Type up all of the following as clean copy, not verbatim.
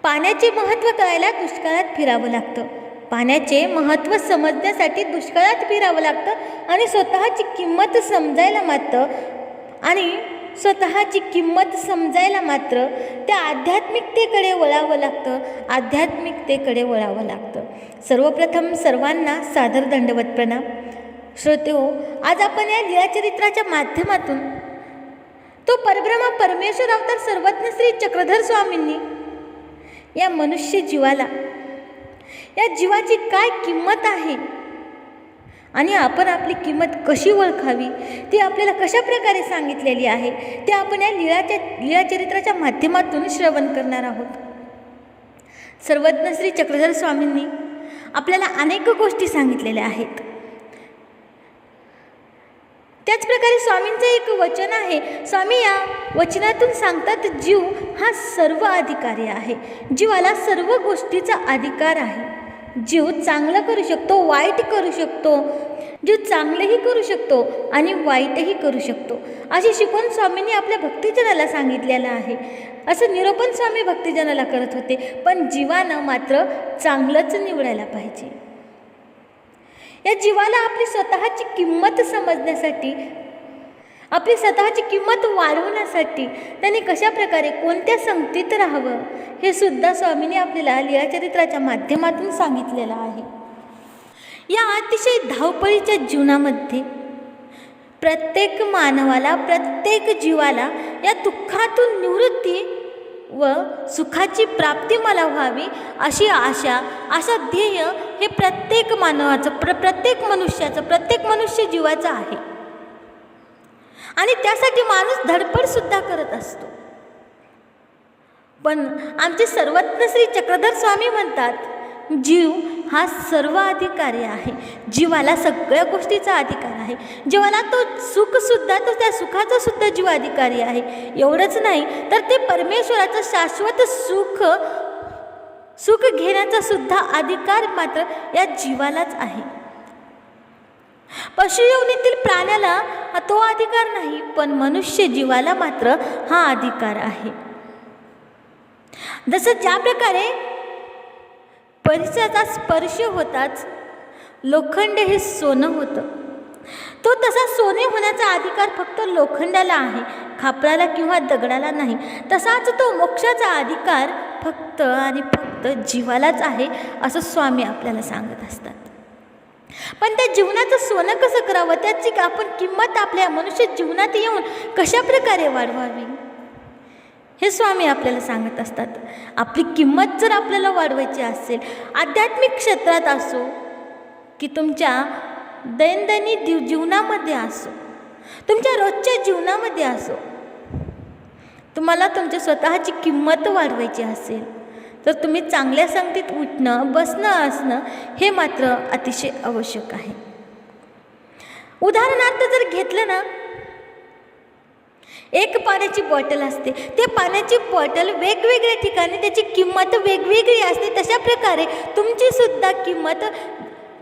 पाण्याचे महत्त्व कळायला दुष्काळात फिरावं लागतं. पाण्याचे महत्त्व समजण्यासाठी दुष्काळात फिरावं लागतं आणि स्वतःची किंमत समजायला मात्र त्या आध्यात्मिकतेकडे वळावं लागतं. सर्वप्रथम सर्वांना सादर दंडवत प्रणाम. श्रोतेहो, आज आपण या लीळाचरित्राच्या माध्यमातून तो परब्रह्म परमेश्वर अवतार सर्वज्ञ श्री चक्रधर स्वामींनी या मनुष्य जीवाला, या जीवाची काय किंमत आहे आणि आपण आपली किंमत कशी ओळखावी ती आपल्याला कशा प्रकारे सांगितलेली आहे ते आपण या लीळाचरित्राच्या माध्यमातून श्रवण करणार आहोत. सर्वज्ञ श्री चक्रधर स्वामींनी आपल्याला अनेक गोष्टी सांगितलेल्या आहेत. त्याचप्रकारे स्वामींचं एक वचन आहे. स्वामी या वचनातून सांगतात, जीव हा सर्व अधिकारी आहे. जीवाला सर्व गोष्टीचा अधिकार आहे. जीव चांगलं करू शकतो, वाईट करू शकतो. जीव चांगलंही करू शकतो आणि वाईटही करू शकतो. अशी शिकवण स्वामींनी आपल्या भक्तिजनाला सांगितलेलं आहे. असं निरूपण स्वामी भक्तिजनाला करत होते. पण जीवानं मात्र चांगलंच निवडायला पाहिजे. या जीवाला आपली स्वतःची किंमत समजण्यासाठी, आपली स्वतःची किंमत वाढवण्यासाठी त्यांनी कशा प्रकारे, कोणत्या संगतीत राहावं हे सुद्धा स्वामींनी आपल्याला लीळाचरित्राच्या माध्यमातून सांगितलेलं आहे. या अतिशय धावपळीच्या जीवनामध्ये प्रत्येक मानवाला, प्रत्येक जीवाला या दुःखातून निवृत्ती व सुखाची प्राप्ती मला व्हावी अशी आशा ध्येय हे प्रत्येक मानवाचं, प्रत्येक मनुष्य जीवाचं आहे. आणि त्यासाठी माणूस धडपड सुद्धा करत असतो. पण आमचे सर्वज्ञ श्री चक्रधर स्वामी म्हणतात, जीव हा सर्व अधिकारी आहे. जीवाला सगळ्या गोष्टीचा अधिकार आहे. जीवाला तो त्या सुखाचा सुद्धा जीव अधिकारी आहे. एवढंच नाही तर ते परमेश्वराचं शाश्वत सुख घेण्याचा सुद्धा अधिकार मात्र या जीवालाच आहे. पशुयोनीतील प्राण्याला तो अधिकार नाही, पण मनुष्य जीवाला मात्र हा अधिकार आहे. जसं ज्या प्रकारे परिसराचा स्पर्श होताच लोखंड हे सोनं होतं, तो तसा सोने होण्याचा अधिकार फक्त लोखंडाला आहे, खापराला किंवा दगडाला नाही. तसाच तो मोक्षाचा अधिकार फक्त आणि फक्त जीवालाच आहे, असं स्वामी आपल्याला सांगत असतात. पण त्या जीवनाचं सोनं कसं करावं, त्याची आपण किंमत आपल्या मनुष्य जीवनात येऊन कशा प्रकारे वाढवावी हे स्वामी आपल्याला सांगत असतात. आपली किंमत जर आपल्याला वाढवायची असेल, आध्यात्मिक क्षेत्रात असो की तुमच्या दैनंदिन जीवनामध्ये असो, तुमच्या रोजच्या जीवनामध्ये असो, तुम्हाला तुमच्या स्वतःची किंमत वाढवायची असेल तर तुम्ही चांगल्या संगतीत उठणं, बसणं, असणं हे मात्र अतिशय आवश्यक आहे. उदाहरणार्थ जर घेतलं ना, एक पाण्याची बॉटल असते. ते पाण्याची बॉटल वेगवेगळ्या ठिकाणी त्याची किंमत वेगवेगळी असते. तशा प्रकारे तुमची सुद्धा किंमत,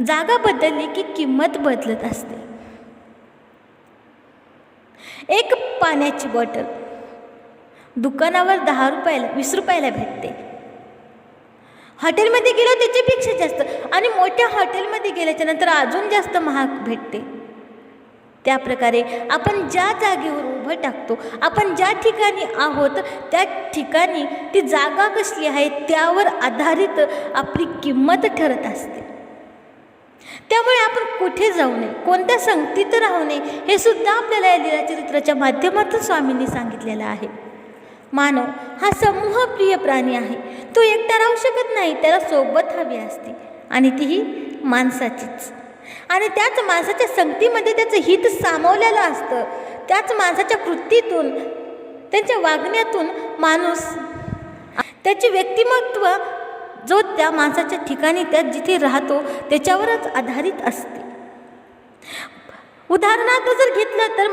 जागा बदलली की किंमत बदलत असते. एक पाण्याची बॉटल दुकानावर 10 रुपयाला, 20 रुपयाला भेटते. हॉटेलमध्ये गेलो त्याच्यापेक्षा जास्त, आणि मोठ्या हॉटेलमध्ये गेल्याच्या नंतर अजून जास्त महाग भेटते. त्या प्रकारे आपण ज्या जागेवर उभं टाकतो, आपण ज्या ठिकाणी आहोत त्या ठिकाणी ती जागा कसली आहे त्यावर आधारित आपली किंमत ठरत असते. त्यामुळे आपण कुठे जाऊ नये, कोणत्या संगतीत राहू नये हे सुद्धा आपल्याला या लीळाचरित्राच्या माध्यमातून स्वामींनी सांगितलेलं आहे. मानव हा समूहप्रिय प्राणी आहे. तो एकटा राहू शकत नाही, त्याला सोबत हवी असते आणि तीही माणसाचीच. आणि त्याच माणसाच्या संगतीमध्ये त्याचं हित सामावलेलं असतं. त्याच माणसाच्या कृतीतून, त्यांच्या वागण्यातून माणूस, त्याचे व्यक्तिमत्व जो त्या माणसाच्या ठिकाणी, त्या जिथे राहतो त्याच्यावरच आधारित असते. उदाहरणार्थ जर घेतलं तर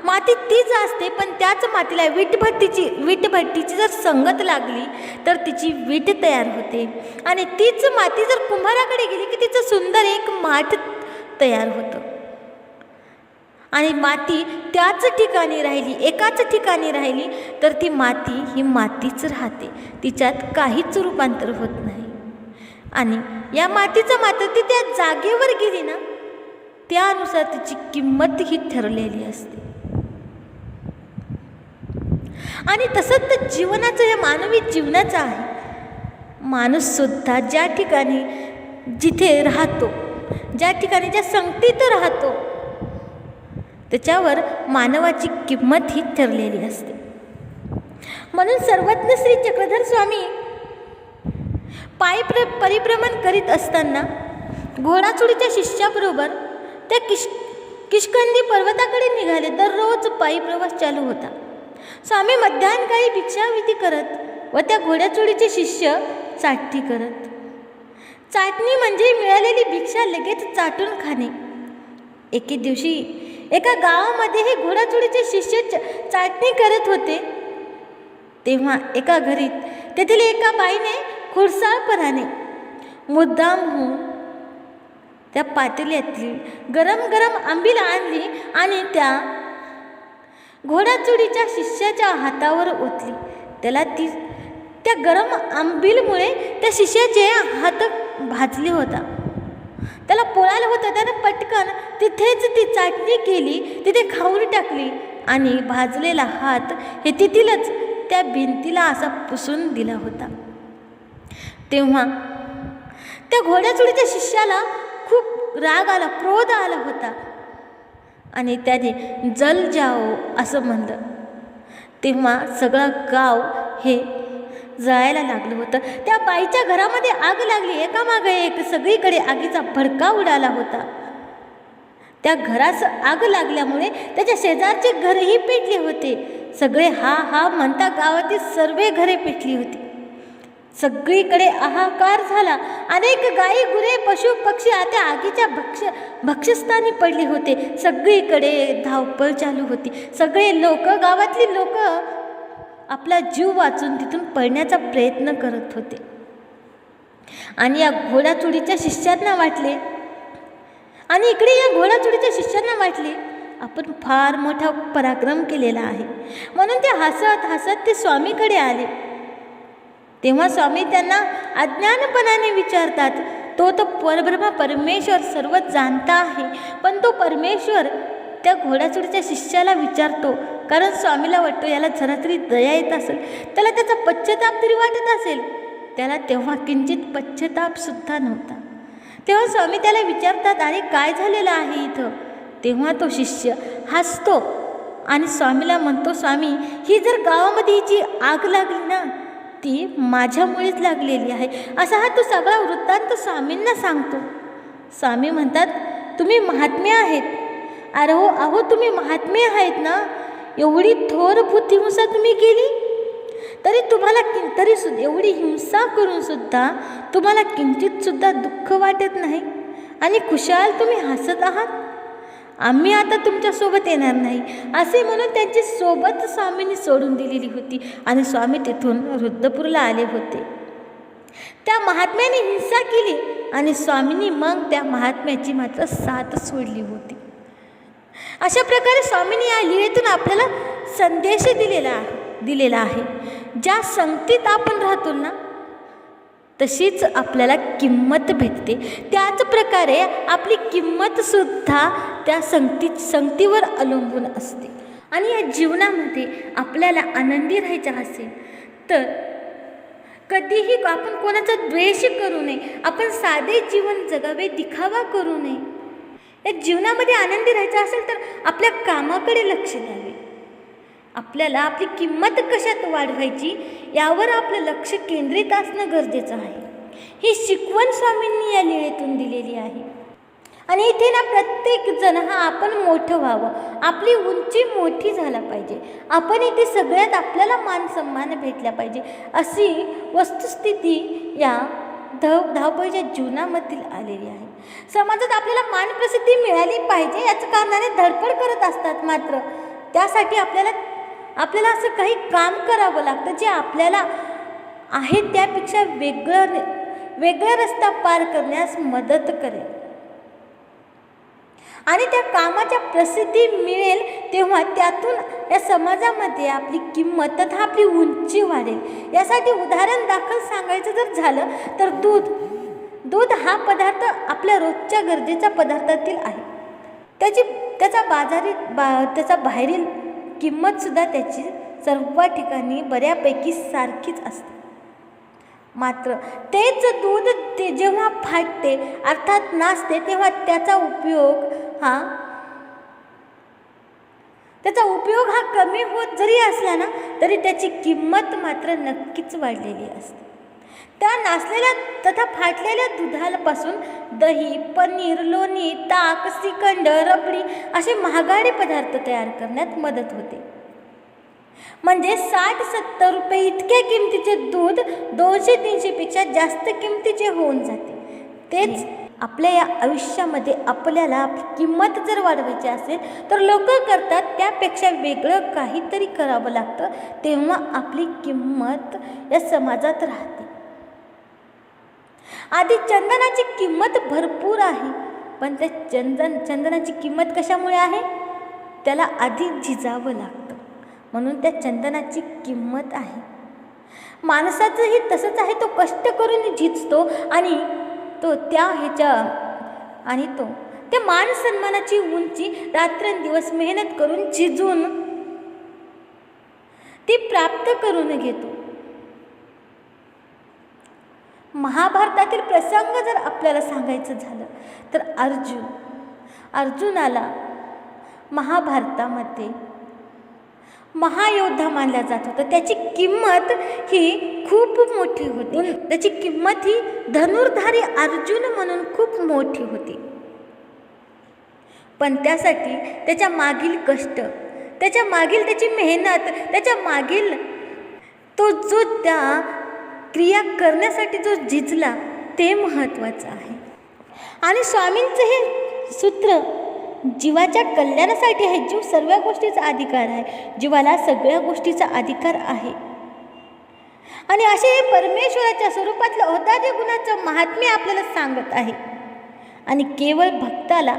माती तीच असते, पण त्याच मातीला वीटभट्टीची जर संगत लागली तर तिची वीट तयार होते. आणि तीच माती जर कुंभाराकडे गेली की तिचं सुंदर एक माठ तयार होतं. आणि माती त्याच ठिकाणी राहिली, एकाच ठिकाणी राहिली, तर ती माती ही मातीच राहते, तिच्यात काहीच रूपांतर होत नाही. आणि या मातीचं मात्र ती त्या जागेवर गेली ना, त्यानुसार तिची किंमत ही ठरलेली असते. आणि तसंच तर जीवनाचं, या मानवी जीवनाचं आहे. माणूस सुद्धा ज्या ठिकाणी जिथे राहतो, ज्या ठिकाणी ज्या संगतीत राहतो, त्याच्यावर मानवाची किंमत ही ठरलेली असते. म्हणून सर्वज्ञ श्री चक्रधर स्वामी परिभ्रमण करीत असताना घोडाचोळीच्या शिष्याबरोबर त्या किष्किंधा पर्वताकडे निघाले. दररोज पायी प्रवास चालू होता. स्वामी मध्यान्हकाळी भिक्षावृत्ती करत व त्या घोड्याचोळीचे शिष्य चाटणी करत. चाटणी म्हणजे मिळालेली भिक्षा लगेच चाटून खाणे. एके दिवशी एका गावामध्ये हे घोडाचोळीचे शिष्य चाटणी करत होते. तेव्हा एका घरीत तेथील एका बाईने खुळसाळपणाने मुद्दाम होऊन त्या पातेल्यातील गरम गरम आंबील आणली आणि त्या घोडाचोळीच्या शिष्याच्या हातावर ओतली. त्या गरम आंबीलमुळे त्या शिष्याचे हात भाजले होता, त्याला पोळायला होतं. त्यानं पटकन तिथेच ती चाटणी केली, तिथे खाऊन टाकली आणि भाजलेला हात हे तिथीलच त्या भिंतीला असा पुसून दिला होता. तेव्हा त्या घोड्याचोळीच्या शिष्याला खूप राग आला, क्रोध आला होता आणि त्याने जल जाओ असं म्हणलं. तेव्हा सगळं गाव हे जळायला लागलं होतं. त्या बाईच्या घरामध्ये आग लागली, एकामागे एक सगळीकडे आगीचा भडका उडाला होता. त्या घरास आग लागल्यामुळे त्याच्या शेजारचे घरही पेटले होते. सगळे हा हा म्हणता गावातील सर्व घरे पेटली होती. सगळीकडे हाहाकार झाला. अनेक गायी, गुरे, पशु पक्षी आता आगीच्या भक्षस्थानी पडले होते. सगळीकडे धावपळ चालू होती. सगळे लोक, गावातली लोक आपला जीव वाचून तिथून पळण्याचा प्रयत्न करत होते. आणि या घोडाचोळीच्या शिष्यांना वाटले, आणि इकडे या घोडाचोळीच्या शिष्यांना वाटले आपण फार मोठा पराक्रम केलेला आहे. म्हणून ते हसत हसत ते स्वामीकडे आले. तेव्हा स्वामी त्यांना अज्ञानपणाने विचारतात, तो परब्रह्म परमेश्वर सर्व जाणता आहे, पण तो परमेश्वर त्या घोडाचोळीच्या शिष्याला विचारतो, कारण स्वामीला वाटतो याला जरा तरी दया येत असेल, त्याला त्याचा पश्चाताप तरी वाटत असेल. त्याला तेव्हा किंचित पश्चातापसुद्धा नव्हता. तेव्हा स्वामी त्याला विचारतात, अरे काय झालेलं आहे इथं? तेव्हा तो शिष्य हसतो आणि स्वामीला म्हणतो, स्वामी ही जर गावामध्ये जी आग लागली ना, ती माझ्यामुळेच लागलेली आहे. असा हा तो सगळा वृत्तांत स्वामींना सांगतो. स्वामी म्हणतात, तुम्ही महात्मे आहेत. अहो तुम्ही महात्मे आहेत ना, एवढी थोर बुद्धिहिंसा तुम्ही केली, तरी सुद्धा एवढी हिंसा करून सुद्धा तुम्हाला किंचित सुद्धा दुःख वाटत नाही आणि खुशाल तुम्ही हसत आहात. आम्ही आता तुमच्यासोबत येणार नाही असे म्हणून त्यांची सोबत स्वामींनी सोडून दिलेली होती आणि स्वामी तिथून रुद्रपूरला आले होते. त्या महात्म्याने हिंसा केली आणि स्वामींनी मग त्या महात्म्याची मात्र साथ सोडली होती. अशा प्रकारे स्वामींनी या लीळेतून आपल्याला संदेश दिलेला आहे. ज्या संगतीत आपण राहतो ना, तशीच आपल्याला किंमत भेटते. त्याच प्रकारे आपली किंमतसुद्धा त्या संगतीवर अवलंबून असते. आणि या जीवनामध्ये आपल्याला आनंदी राहायचं असेल तर कधीही आपण कोणाचा द्वेष करू नये. आपण साधे जीवन जगावे, दिखावा करू नये. या जीवनामध्ये आनंदी राहायचं असेल तर आपल्या कामाकडे लक्ष द्यावे. आपल्याला आपली किंमत कशात वाढवायची यावर आपलं लक्ष केंद्रित असणं गरजेचं आहे. ही शिकवण स्वामींनी या लीळेतून दिलेली आहे. आणि इथे ना प्रत्येक जण आपण मोठं व्हावं, आपली उंची मोठी झाला पाहिजे, आपण इथे सगळ्यात आपल्याला मान सन्मान भेटला पाहिजे, अशी वस्तुस्थिती या धावपळीच्या जीवनामधील आलेली आहे. समाजात आपल्याला मान प्रसिद्धी मिळाली पाहिजे याच कारणाने धडपड करत असतात. मात्र त्यासाठी आपल्याला असं काही काम करावं लागतं जे आपल्याला आहे त्यापेक्षा वेगळा रस्ता पार करण्यास मदत करेल. आणि त्या कामाच्या प्रसिद्धी मिळेल तेव्हा त्यातून या समाजामध्ये आपली किंमत तथा आपली उंची वाढेल। यासाठी उदाहरण दाखल सांगायचं जर झालं तर दूध हा पदार्थ आपल्या रोजच्या गरजेच्या पदार्थातील आहे। त्याचा बाहेरील किंमतसुद्धा त्याची सर्व ठिकाणी बऱ्यापैकी सारखीच असते। मात्र तेच दूध ते जेव्हा फाटते अर्थात नासते तेव्हा त्याचा उपयोग हा कमी होत जरी असला ना तरी त्याची किंमत मात्र नक्कीच वाढलेली असते। त्या नासलेल्या तथा फाटलेल्या दुधापासून दही, पनीर, लोणी, ताक, श्रीखंड, रबडी असे महागडे पदार्थ तयार करण्यात मदत होते। म्हणजे 60-70 रुपये इतक्या किमतीचे दूध 200-300 पेक्षा जास्त किमतीचे होऊन जाते। तेच आपल्या या आयुष्यामध्ये आपल्याला किंमत जर वाढवायची असेल तर लोक करतात त्यापेक्षा वेगळं काहीतरी करावं लागतं, तेव्हा आपली किंमत या समाजात राहते। आधी चंदनाची किंमत भरपूर आहे, पण त्या चंदनाची किंमत कशामुळे आहे? त्याला आधी झिजावं लागतं, म्हणून त्या चंदनाची किंमत आहे। माणसाचंही तसंच आहे, तो कष्ट करून झिजतो आणि त्या मान सन्मानाची उंची रात्रंदिवस मेहनत करून झिजून ती प्राप्त करून घेतो। महाभारतातील प्रसंग जर आपल्याला सांगायचं झालं तर अर्जुनाला महाभारतामध्ये महायोद्धा मानला जात होता। त्याची किंमत ही खूप मोठी होती, त्याची किंमत ही धनुर्धारी अर्जुन म्हणून खूप मोठी होती। पण त्यासाठी त्याच्या मागील कष्ट, त्याच्या मागील त्याची मेहनत, त्याच्या मागील तो जो त्या क्रिया करण्यासाठी जो झिजला ते महत्त्वाचं आहे। आणि स्वामींचं हे सूत्र जीवाच्या कल्याणासाठी आहे। जीव सर्व गोष्टीचा अधिकार आहे, जीवाला सगळ्या गोष्टीचा अधिकार आहे। आणि असे हे परमेश्वराच्या स्वरूपातलं औदार्य गुणाचं महात्म्य आपल्याला सांगत आहे। आणि केवळ भक्ताला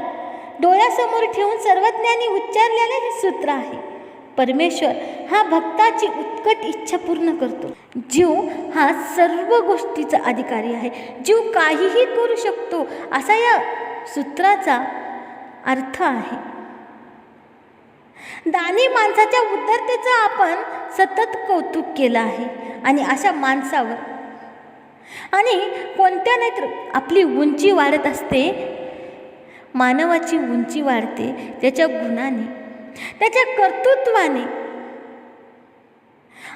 डोळ्यासमोर ठेवून सर्वज्ञांनी उच्चारलेले हे सूत्र आहे। परमेश्वर हा भक्ताची उत्कट इच्छा पूर्ण करतो। जीव हा सर्व गोष्टीचा अधिकारी आहे, जीव काहीही करू शकतो असा या सूत्राचा अर्थ आहे। दानी माणसाच्या उदारतेचं आपण सतत कौतुक केलं आहे आणि अशा माणसावर आणि कोणत्या नाही तर आपली उंची वाढत असते। मानवाची उंची वाढते त्याच्या गुणाने, त्याच्या कर्तृत्वाने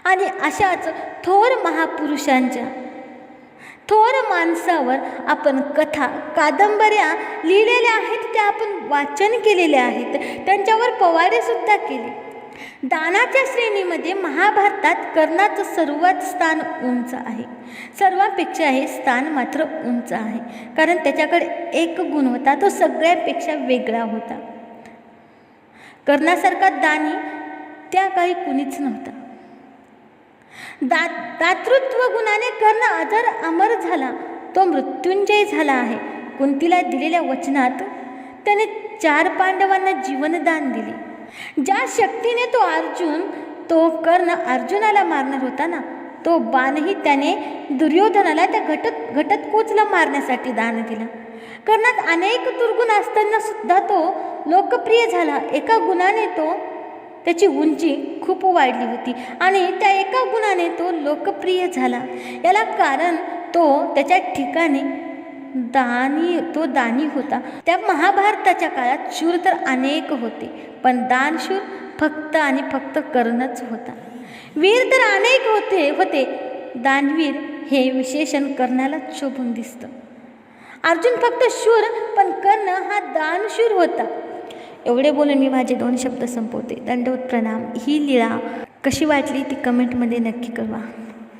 आणि अशाच थोर महापुरुषांच्या, थोर माणसावर आपण कथा, कादंबऱ्या लिहिलेल्या आहेत, त्या आपण वाचन केलेल्या आहेत, त्यांच्यावर पोवाडे सुद्धा केले। दानाच्या श्रेणीमध्ये महाभारतात कर्णाचं सर्वात स्थान उंच आहे, सर्वांपेक्षा हे स्थान मात्र उंच आहे, कारण त्याच्याकडे एक गुण होता, तो सगळ्यांपेक्षा वेगळा होता। कर्णासारखा दानी त्या काळी कुणीच नव्हता। दातृत्व गुणाने कर्ण अजर अमर झाला, तो मृत्युंजय झाला आहे। कुंतीला दिलेल्या वचनात त्याने 4 पांडवांना जीवनदान दिले। ज्या शक्तीने तो कर्ण अर्जुनाला मारणार होता ना, तो बाणही त्याने दुर्योधनाला त्या घटोत्कचला मारण्यासाठी दान दिला। कर्णात अनेक दुर्गुण असताना सुद्धा तो लोकप्रिय झाला। एका गुणाने त्याची उंची खूप वाढली होती आणि त्या एका गुणाने तो लोकप्रिय झाला। याला कारण त्याच्या ठिकाणी दानी होता। त्या महाभारताच्या काळात शूर तर अनेक होते, पण दानशूर फक्त आणि फक्त कर्णच होता। वीर तर अनेक होते, दानवीर हे विशेषण कर्णाला शोभून दिसतं। अर्जुन फक्त शूर, पण कर्ण हा दानशूर होता। एवढे बोलून मी माझे 2 शब्द संपवते। दंडवत प्रणाम। ही लीळा कशी वाटली ती कमेंटमध्ये नक्की कळवा।